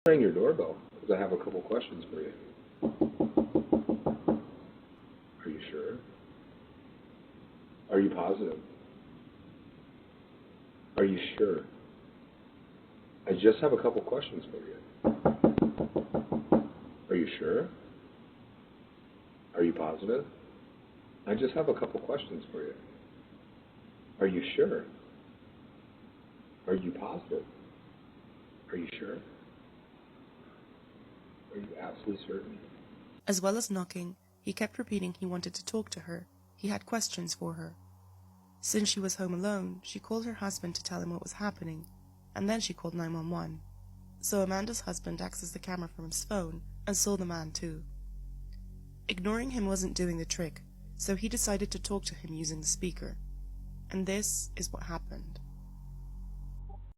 Ring your doorbell because I have a couple questions for you. Are you sure? Are you positive? Are you sure? I just have a couple questions for you. Are you sure? Are you positive? I just have a couple questions for you. Are you sure? Are you positive? Are you sure? Are you absolutely certain? As well as knocking, he kept repeating he wanted to talk to her. He had questions for her. Since she was home alone, she called her husband to tell him what was happening, and then she called 911. So Amanda's husband accessed the camera from his phone and saw the man too. Ignoring him wasn't doing the trick, so he decided to talk to him using the speaker. And this is what happened.